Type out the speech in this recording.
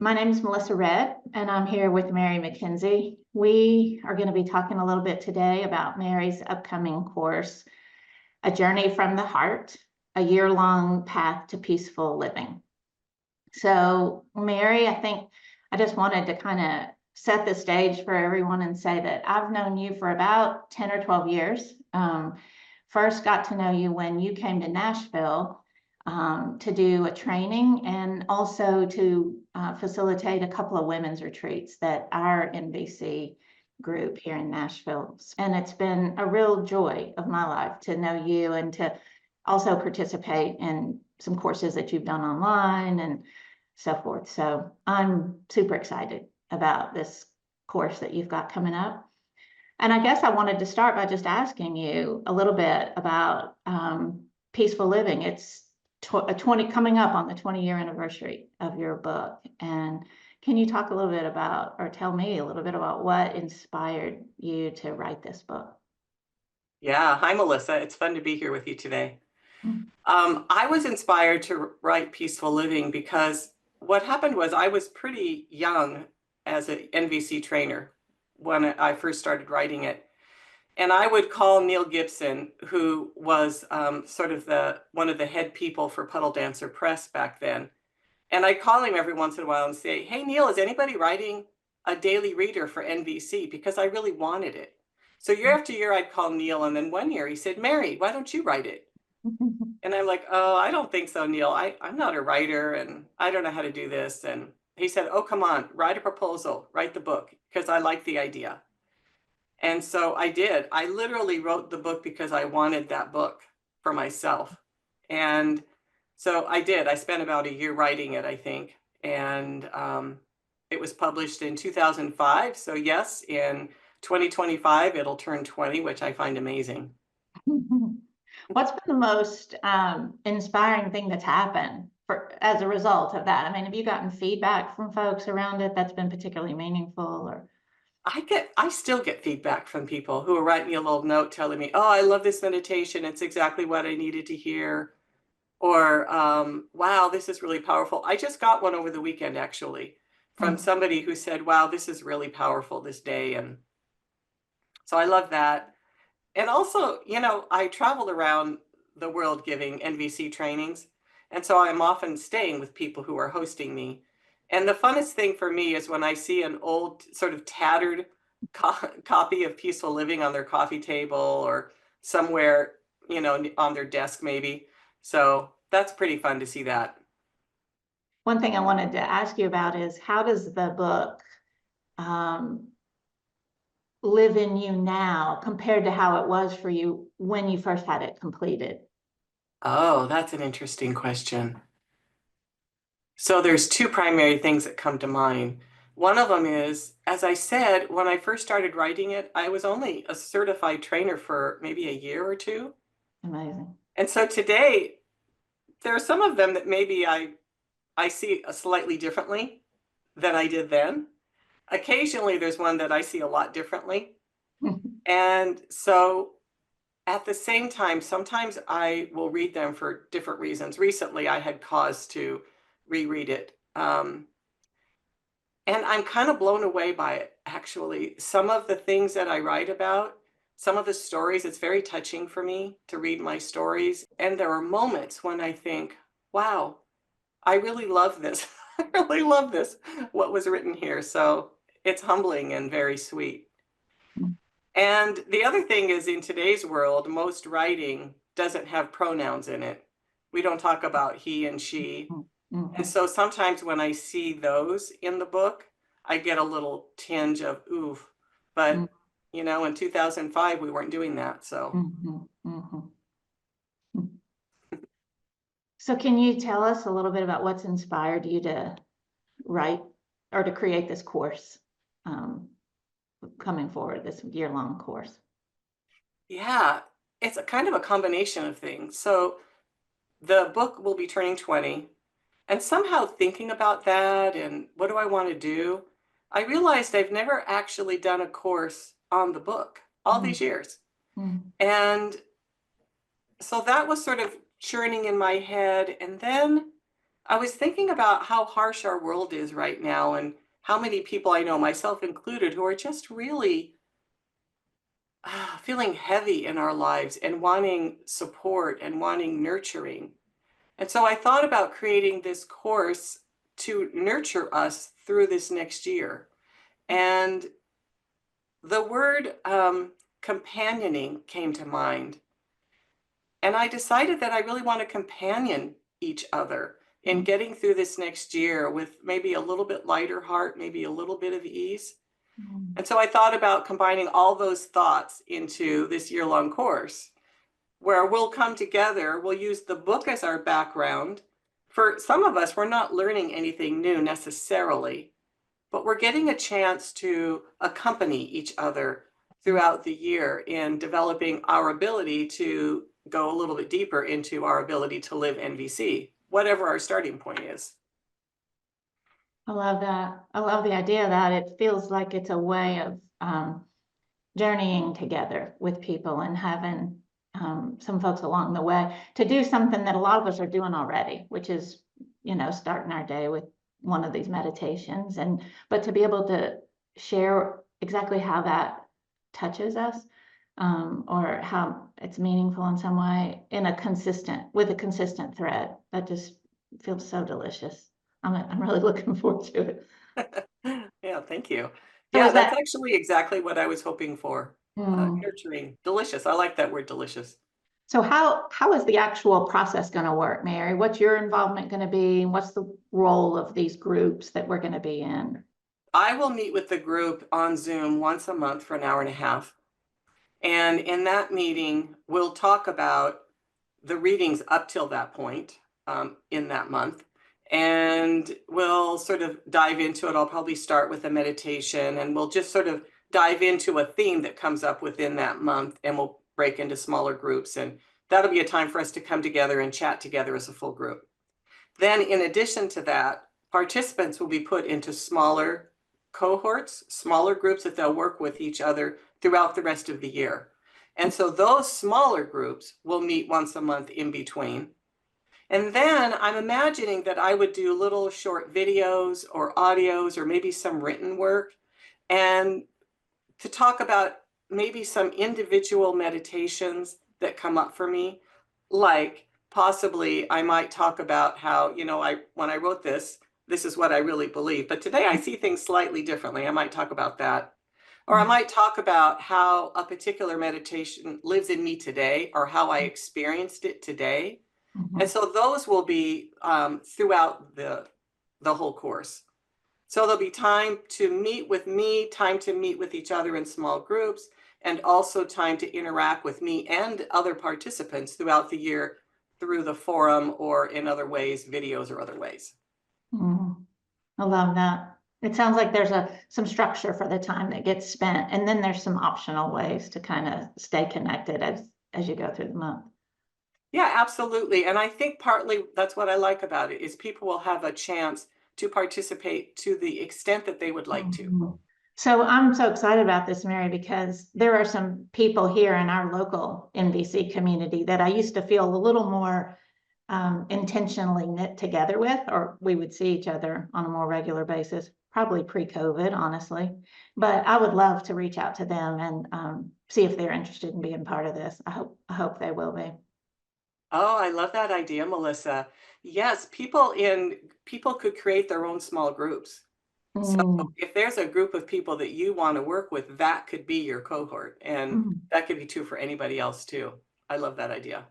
My name is Melissa Redd, and I'm here with Mary Mackenzie. We are going to be talking a little bit today about Mary's upcoming course, A Journey from the Heart, a year-long path to peaceful living. So, Mary, I think I just wanted to kind of set the stage for everyone and say that I've known you for about 10 or 12 years. First got to know you when you came to Nashville to do a training and also to facilitate a couple of women's retreats that our NVC group here in Nashville. And it's been a real joy of my life to know you and to also participate in some courses that you've done online and so forth. So I'm super excited about this course that you've got coming up. And I guess I wanted to start by just asking you a little bit about peaceful living. It's coming up on the 20-year anniversary of your book. And can you talk a little bit about, or tell me a little bit about what inspired you to write this book? Yeah, hi Melissa. It's fun to be here with you today. I was inspired to write Peaceful Living because what happened was I was pretty young as an NVC trainer when I first started writing it. And I would call Neil Gibson, who was sort of one of the head people for Puddle Dancer Press back then. And I'd call him every once in a while and say, hey, Neil, is anybody writing a daily reader for NVC? Because I really wanted it. So year after year, I'd call Neil. And then one year he said, Mary, why don't you write it? And I'm like, oh, I don't think so, Neil. I'm not a writer and I don't know how to do this. And he said, oh, come on, write a proposal, write the book, because I like the idea. And so I did. I literally wrote the book because I wanted that book for myself. And so I did. I spent about a year writing it, I think. And it was published in 2005. So yes, in 2025, it'll turn 20, which I find amazing. What's been the most inspiring thing that's happened as a result of that? I mean, have you gotten feedback from folks around it that's been particularly meaningful? Or I still get feedback from people who will write me a little note telling me, oh, I love this meditation. It's exactly what I needed to hear. Or, wow, this is really powerful. I just got one over the weekend, actually, from somebody who said, wow, this is really powerful this day. And so I love that. And also, you know, I traveled around the world giving NVC trainings. And so I'm often staying with people who are hosting me. And the funnest thing for me is when I see an old sort of tattered copy of Peaceful Living on their coffee table or somewhere, you know, on their desk maybe. So that's pretty fun to see that. one thing I wanted to ask you about is how does the book live in you now compared to how it was for you when you first had it completed? Oh, that's an interesting question. So there's two primary things that come to mind. One of them is, as I said, when I first started writing it, I was only a certified trainer for maybe a year or two. Amazing. And so today, there are some of them that maybe I see slightly differently than I did then. Occasionally, there's one that I see a lot differently. And so at the same time, sometimes I will read them for different reasons. Recently, I had cause to reread it. And I'm kind of blown away by it, actually. Some of the things that I write about, some of the stories, it's very touching for me to read my stories. And there are moments when I think, wow, I really love this. I really love this, what was written here. So it's humbling and very sweet. And the other thing is, in today's world, most writing doesn't have pronouns in it. We don't talk about he and she. And so sometimes when I see those in the book, I get a little tinge of oof. But, you know, in 2005, we weren't doing that. So. So can you tell us a little bit about what's inspired you to write or to create this course coming forward, this year-long course? Yeah, it's a kind of a combination of things. So the book will be turning 20. And somehow thinking about that and what do I want to do, I realized I've never actually done a course on the book all these years. And so that was sort of churning in my head. And then I was thinking about how harsh our world is right now and how many people I know, myself included, who are just really feeling heavy in our lives and wanting support and wanting nurturing. And so I thought about creating this course to nurture us through this next year. And the word companioning came to mind. And I decided that I really want to companion each other in getting through this next year with maybe a little bit lighter heart, maybe a little bit of ease. Mm. And so I thought about combining all those thoughts into this year-long course where we'll come together, we'll use the book as our background. For some of us, we're not learning anything new necessarily, but we're getting a chance to accompany each other throughout the year in developing our ability to go a little bit deeper into our ability to live NVC, whatever our starting point is. I love that. I love the idea that it feels like it's a way of journeying together with people and having some folks along the way to do something that a lot of us are doing already, which is, starting our day with one of these meditations, but to be able to share exactly how that touches us, or how it's meaningful in some way with a consistent thread. That just feels so delicious. I'm really looking forward to it. Yeah, thank you. So Yeah, is that's that, actually exactly what I was hoping for. mm, Nurturing, delicious. I like that word, delicious. so how is the actual process going to work, Mary? What's your involvement going to be? What's the role of these groups that we're going to be in? I will meet with the group on Zoom once a month for an hour and a half. And in that meeting, we'll talk about the readings up till that point in that month. And we'll sort of dive into it. I'll probably start with a meditation and we'll just sort of dive into a theme that comes up within that month and we'll break into smaller groups. And that'll be a time for us to come together and chat together as a full group. Then in addition to that, participants will be put into smaller cohorts, smaller groups that they'll work with each other throughout the rest of the year. And so those smaller groups will meet once a month in between. And then I'm imagining that I would do little short videos or audios or maybe some written work and to talk about maybe some individual meditations that come up for me. Like possibly I might talk about how, when I wrote this is what I really believe. But today I see things slightly differently. I might talk about that. Or I might talk about how a particular meditation lives in me today or how I experienced it today. And so those will be throughout the whole course. So there'll be time to meet with me, time to meet with each other in small groups, and also time to interact with me and other participants throughout the year through the forum or in other ways, videos or other ways. I love that. It sounds like there's some structure for the time that gets spent, and then there's some optional ways to kind of stay connected as you go through the month. Yeah, absolutely. And I think partly that's what I like about it is people will have a chance to participate to the extent that they would like to. So I'm so excited about this, Mary, because there are some people here in our local NVC community that I used to feel a little more intentionally knit together with, or we would see each other on a more regular basis, probably pre-COVID, honestly. But I would love to reach out to them and see if they're interested in being part of this. I hope they will be. Oh, I love that idea, Melissa. Yes, people could create their own small groups. So Mm. if there's a group of people that you want to work with, that could be your cohort. And that could be true for anybody else too. I love that idea.